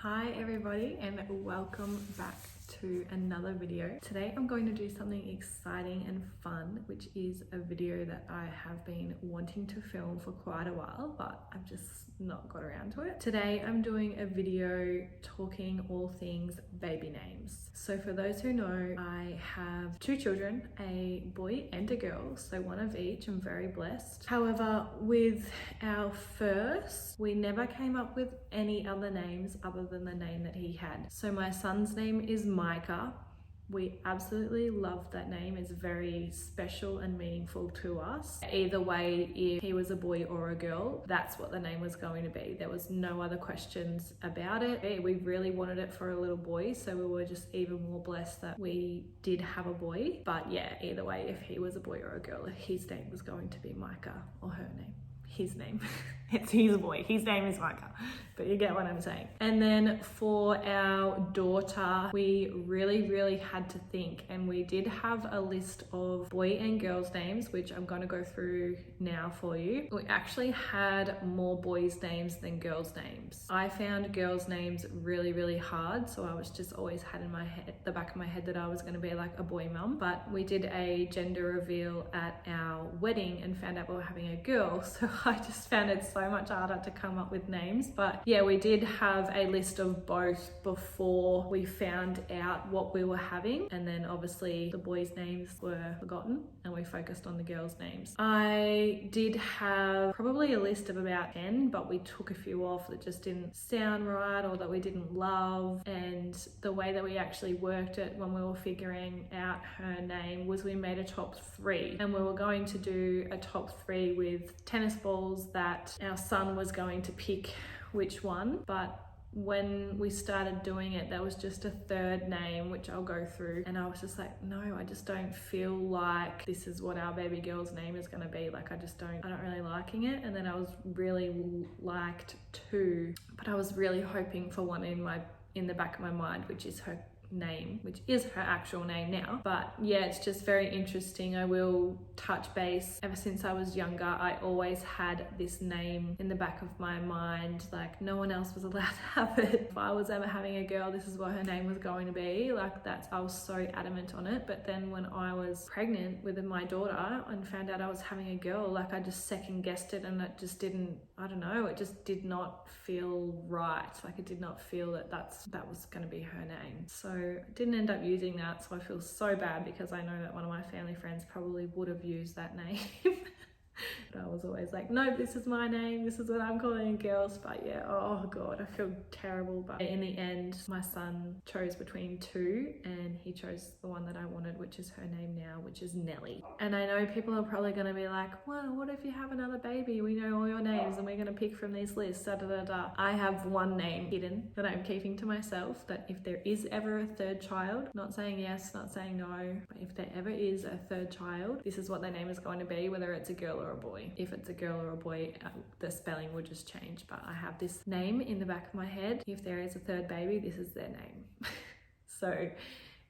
Hi everybody and welcome back to another video. Today I'm going to do something exciting and fun, which is a video that I have been wanting to film for quite a while, but I've just not got around to it. Today I'm doing a video talking all things baby names. So for those who know, I have two children, a boy and a girl, so one of each. I'm very blessed. However, with our first, we never came up with any other names other than the name that he had. So my son's name is Micah. We absolutely love that name. It's very special and meaningful to us. Either way, if he was a boy or a girl, that's what the name was going to be. There was no other questions about it. We really wanted it for a little boy, so we were just even more blessed that we did have a boy. But yeah, either way, if he was a boy or a girl, his name was going to be Micah, or her name. His name. He's a boy. His name is Micah, but you get what I'm saying. And then for our daughter, we really had to think, and we did have a list of boy and girls names, which I'm going to go through now for you. We actually had more boys names than girls names. I found girls names really hard, so I was just always had in my head, the back of my head, that I was going to be like a boy mum. But we did a gender reveal at our wedding and found out we were having a girl, so I just found it so much harder to come up with names. But yeah, we did have a list of both before we found out what we were having, and then obviously the boys' names were forgotten and we focused on the girls' names. I did have probably a list of about 10, but we took a few off that just didn't sound right or that we didn't love. And the way that we actually worked it when we were figuring out her name was we made a top 3, and we were going to do a top 3 with tennis balls that our son was going to pick which one. But when we started doing it, there was just a third name, which I'll go through, and I was just like, no, I just don't feel like this is what our baby girl's name is going to be. Like, I don't really liking it. And then I was really liked 2, but I was really hoping for one in the back of my mind, which is her name, which is her actual name now. But yeah, it's just very interesting. I will touch base. Ever since I was younger, I always had this name in the back of my mind, like no one else was allowed to have it. If I was ever having a girl, this is what her name was going to be. Like, I was so adamant on it. But then when I was pregnant with my daughter and found out I was having a girl, like, I just second guessed it, and it just didn't, I don't know, it just did not feel right. Like, it did not feel that that was going to be her name. So I didn't end up using that, so I feel so bad because I know that one of my family friends probably would have used that name. But I was always like, no, this is my name, this is what I'm calling girls. But yeah, oh god, I feel terrible. But in the end, my son chose between 2, and he chose the one that I wanted, which is her name now, which is Nelly. And I know people are probably going to be like, well, what if you have another baby? We know all your names and we're going to pick from these lists, da da da da. I have one name hidden that I'm keeping to myself, that if there is ever a third child, not saying yes, not saying no, but if there ever is a third child, this is what their name is going to be, whether it's a girl or a boy. If it's a girl or a boy, the spelling would just change. But I have this name in the back of my head. If there is a third baby, this is their name. So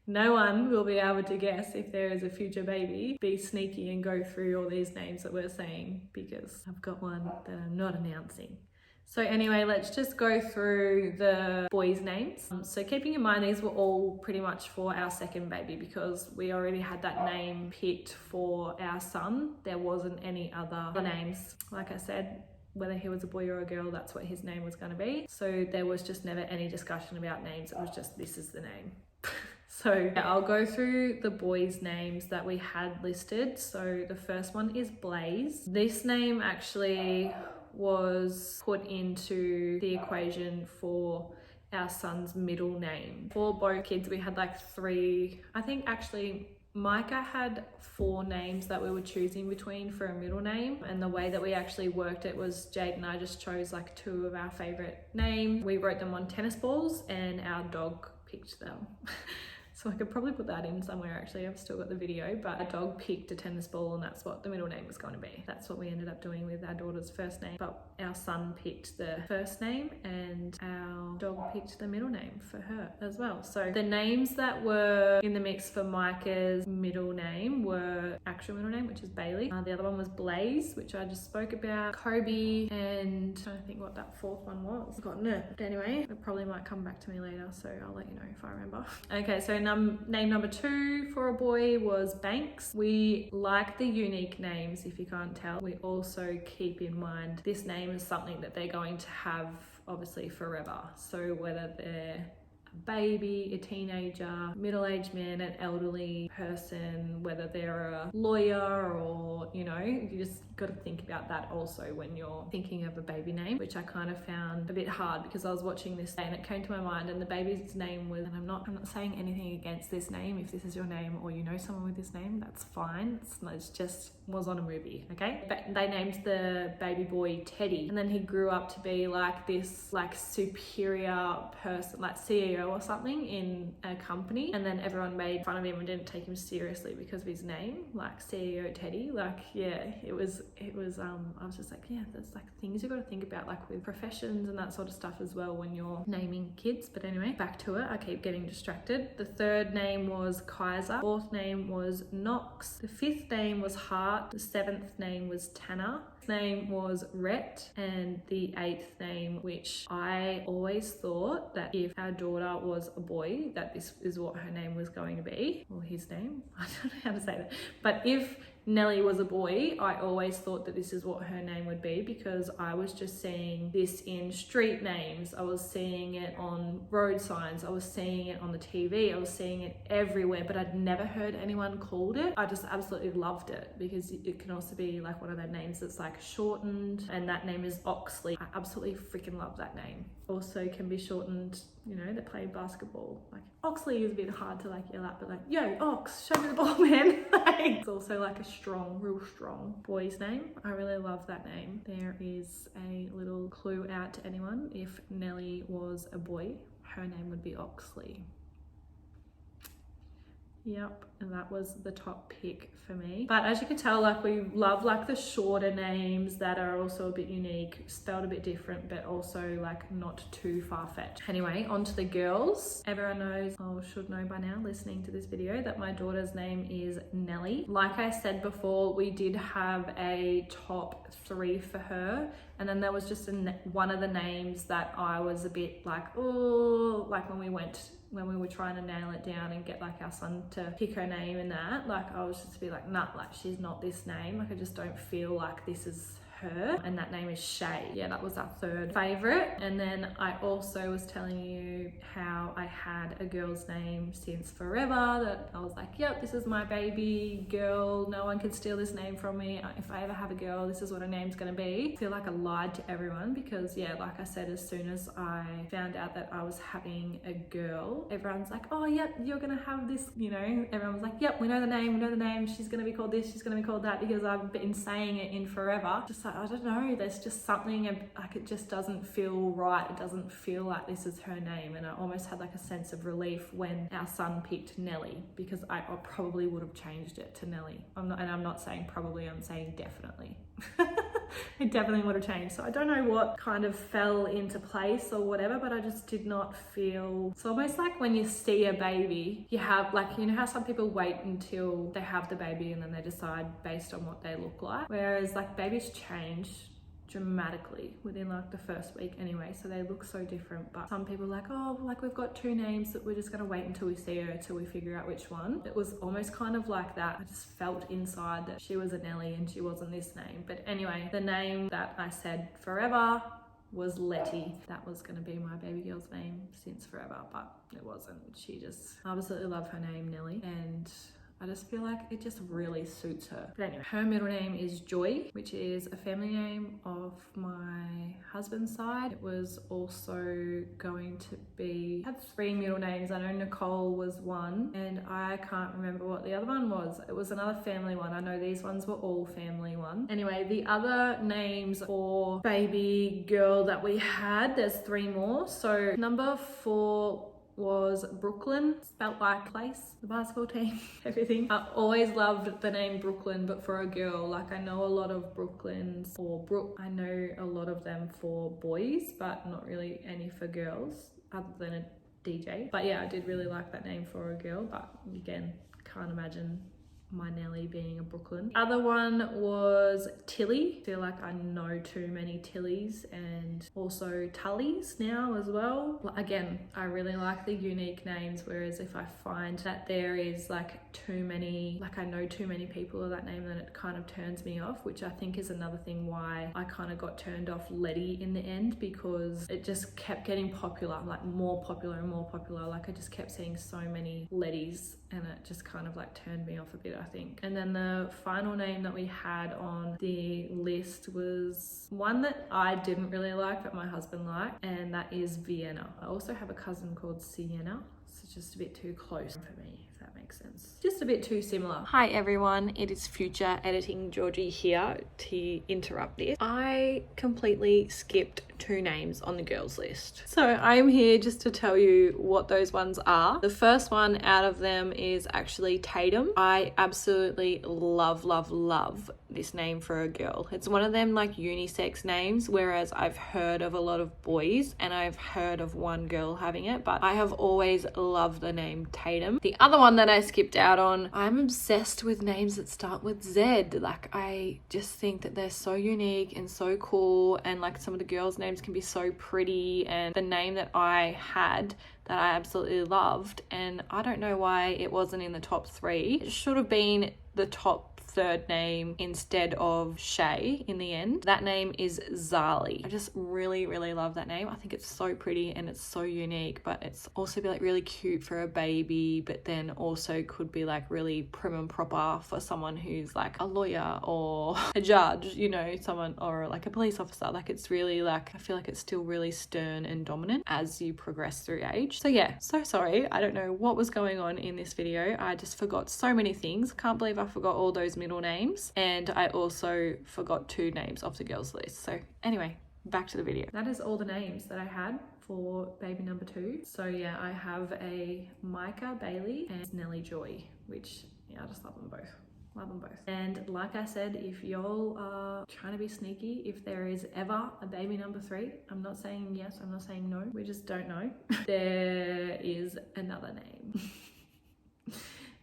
no one will be able to guess if there is a future baby. Be sneaky and go through all these names that we're saying, because I've got one that I'm not announcing. So anyway, let's just go through the boys' names. So keeping in mind, these were all pretty much for our second baby, because we already had that name picked for our son. There wasn't any other names. Like I said, whether he was a boy or a girl, that's what his name was going to be. So there was just never any discussion about names. It was just, this is the name. So I'll go through the boys' names that we had listed. So the first one is Blaze. This name actually was put into the equation for our son's middle name. For both kids, we had like 3, I think actually Micah had 4 names that we were choosing between for a middle name, and the way that we actually worked it was Jade and I just chose like 2 of our favorite names. We wrote them on tennis balls and our dog picked them. So I could probably put that in somewhere actually. I've still got the video, but a dog picked a tennis ball and that's what the middle name was going to be. That's what we ended up doing with our daughter's first name. But our son picked the first name and our dog picked the middle name for her as well. So the names that were in the mix for Micah's middle name were actual middle name, which is Bailey. The other one was Blaze, which I just spoke about, Kobe, and I'm trying to think what that fourth one was. I've forgotten it. But anyway, it probably might come back to me later, so I'll let you know if I remember. Okay, so name number 2 for a boy was Banks. We like the unique names, if you can't tell. We also keep in mind this name is something that they're going to have obviously forever. So whether they're a baby, a teenager, middle-aged man, an elderly person, whether they're a lawyer or, you know, you just got to think about that also when you're thinking of a baby name, which I kind of found a bit hard because I was watching this and it came to my mind and the baby's name was, and I'm not saying anything against this name. If this is your name or you know someone with this name, that's fine. It's just was on a movie, okay? But they named the baby boy Teddy, and then he grew up to be like this like superior person, like CEO or something in a company, and then everyone made fun of him and didn't take him seriously because of his name, like CEO Teddy. Like, yeah, it was I was just like, yeah, there's like things you got to think about, like with professions and that sort of stuff as well when you're naming kids. But anyway, back to it. I keep getting distracted. The third name was Kaiser, fourth name was Knox, the fifth name was Hart, the seventh name was Tanner, name was Rhett, and the eighth name, which I always thought that if our daughter was a boy that this is what her name was going to be, or his name, I don't know how to say that, but if Nellie was a boy, I always thought that this is what her name would be because I was just seeing this in street names, I was seeing it on road signs, I was seeing it on the TV, I was seeing it everywhere, but I'd never heard anyone called it. I just absolutely loved it because it can also be like one of those names that's like shortened, and that name is Oxley. I absolutely freaking love that name. Also can be shortened, you know, that play basketball. Like Oxley is a bit hard to like yell at, but like, yo, Ox, show me the ball, man. It's also like a strong, real strong boy's name. I really love that name. There is a little clue out to anyone. If Nellie was a boy, her name would be Oxley. Yep, and that was the top pick for me. But as you can tell, like we love like the shorter names that are also a bit unique, spelled a bit different, but also like not too far-fetched. Anyway, on to the girls. Everyone knows, or should know by now listening to this video, that my daughter's name is Nellie. Like I said before, we did have a top 3 for her, and then there was just one of the names that I was a bit like, oh, like when we were trying to nail it down and get like our son to pick her name and that, like I was just be like, nah, like she's not this name, like I just don't feel like this is her, and that name is Shay. Yeah, that was our third favorite. And then I also was telling you how I had a girl's name since forever, that I was like, yep, this is my baby girl, no one can steal this name from me. If I ever have a girl, this is what her name's gonna be. I feel like I lied to everyone because, yeah, like I said, as soon as I found out that I was having a girl, everyone's like, oh yep, you're gonna have this, you know, everyone was like, yep, we know the name, she's gonna be called this, she's gonna be called that, because I've been saying it in forever. Just like, I don't know, there's just something like it just doesn't feel right. It doesn't feel like this is her name, and I almost had like a sense of relief when our son picked Nellie, because I probably would have changed it to Nellie. I'm not saying probably, I'm saying definitely. It definitely would have changed. So I don't know what kind of fell into place or whatever, but I just did not feel. It's almost like when you see a baby, you have like, you know how some people wait until they have the baby and then they decide based on what they look like, whereas like babies change dramatically within like the first week anyway, so they look so different. But some people are like, oh, like we've got 2 names that we're just gonna wait until we see her, till we figure out which one. It was almost kind of like that. I just felt inside that she was a Nellie and she wasn't this name. But anyway, the name that I said forever was Letty. That was going to be my baby girl's name since forever, but it wasn't. She just, I absolutely love her name, Nellie, and I just feel like it just really suits her. But anyway, her middle name is Joy, which is a family name of my husband's side. It was also going to be, had 3 middle names. I know Nicole was one, and I can't remember what the other one was. It was another family one. I know these ones were all family ones. Anyway, the other names for baby girl that we had, there's 3 more. So number 4 was Brooklyn, spelt like place, the basketball team, everything. I always loved the name Brooklyn, but for a girl. Like, I know a lot of Brooklyns, or I know a lot of them for boys, but not really any for girls, other than a DJ. But yeah, I did really like that name for a girl, but again, can't imagine my Nelly being a Brooklyn. Other one was Tilly. I feel like I know too many Tillys, and also Tullys now as well. Again, I really like the unique names, whereas if I find that there is like too many, like I know too many people of that name, then it kind of turns me off, which I think is another thing why I kind of got turned off Letty in the end, because it just kept getting popular, like more popular and more popular. Like I just kept seeing so many Lettys, and it just kind of like turned me off a bit, I think. And then the final name that we had on the list was one that I didn't really like, but my husband liked, and that is Vienna. I also have a cousin called Sienna, so it's just a bit too close for me, if that makes sense. Just a bit too similar. Hi everyone, it is future editing Jorji here to interrupt this. I completely skipped 2 names on the girls list. So I'm here just to tell you what those ones are. The first one out of them is actually Tatum. I absolutely love this name for a girl. It's one of them like unisex names, whereas I've heard of a lot of boys and I've heard of one girl having it, but I have always loved the name Tatum. The other one that I skipped out on, I'm obsessed with names that start with Z. Like, I just think that they're so unique and so cool, and like some of the girls' names can be so pretty. And the name that I had that I absolutely loved, and I don't know why it wasn't in the top 3. It should have been the top 3rd name instead of Shay in the end. That name is Zali. I just really love that name. I think it's so pretty and it's so unique, but it's also be like really cute for a baby, but then also could be like really prim and proper for someone who's like a lawyer or a judge, you know, someone, or like a police officer. Like, it's really like, I feel like it's still really stern and dominant as you progress through age. So yeah, so sorry. I don't know what was going on in this video. I just forgot so many things. Can't believe I forgot all those middle names, and I also forgot 2 names off the girls list. So anyway, back to the video. That is all the names that I had for baby number 2. So yeah, I have a Micah Bailey and Nellie Joy, which yeah, I just love them both. Love them both. And like I said, if y'all are trying to be sneaky, if there is ever a baby number 3, I'm not saying yes, I'm not saying no, we just don't know. There is another name,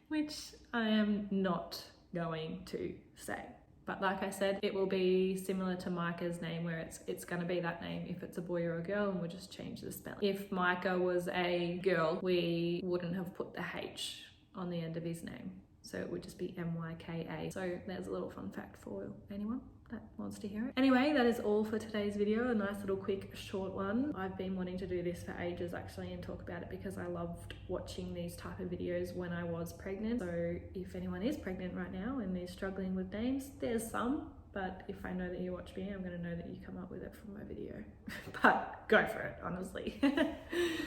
which I am not going to say. But like I said, it will be similar to Micah's name, where it's going to be that name if it's a boy or a girl, and we'll just change the spelling. If Micah was a girl, we wouldn't have put the H on the end of his name, so it would just be MYKA. So there's a little fun fact for anyone that wants to hear it. Anyway, that is all for today's video. A nice little quick short one. I've been wanting to do this for ages actually, and talk about it, because I loved watching these type of videos when I was pregnant. So if anyone is pregnant right now and is struggling with names, there's some, but if I know that you watch me, I'm going to know that you come up with it from my video. But go for it, honestly.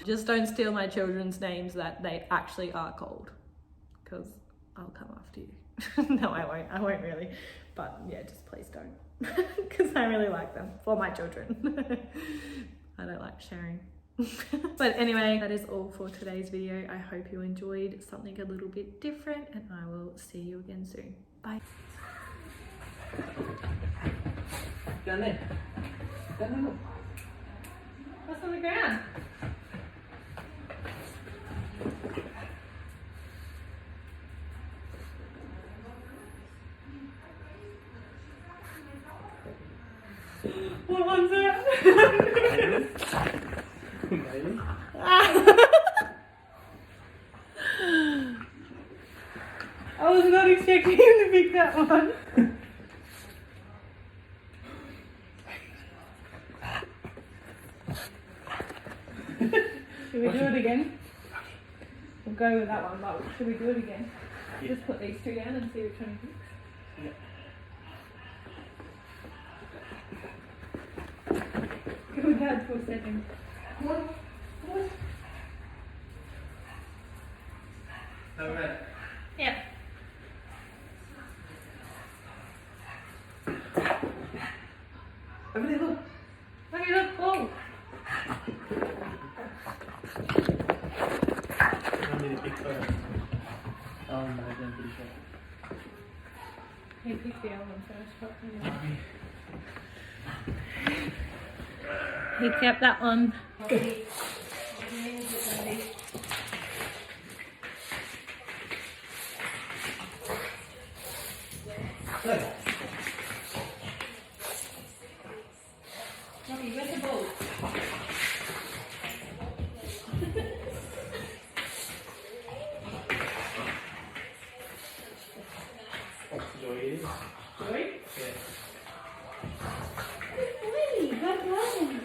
Just don't steal my children's names that they actually are called, because I'll come after you. No, I won't really. But yeah, just please don't, because I really like them for my children. I don't like sharing. But anyway, that is all for today's video. I hope you enjoyed something a little bit different, and I will see you again soon. Bye. Down there. What's on the ground? What one's that? I was not expecting him to pick that one. Should we do it again? We'll go with that one, but should we do it again? Yeah. Just put these 2 down and see which one he picks. Yeah. Go Dad for a second. What? Okay. Yeah. Over there, look. Look, oh! need to pick her up. Oh my god, pretty sure. He picked the other one first, probably. He kept that one. Good. Mommy, where's the ball? Joy is. Joy? Yeah. Hey, good one.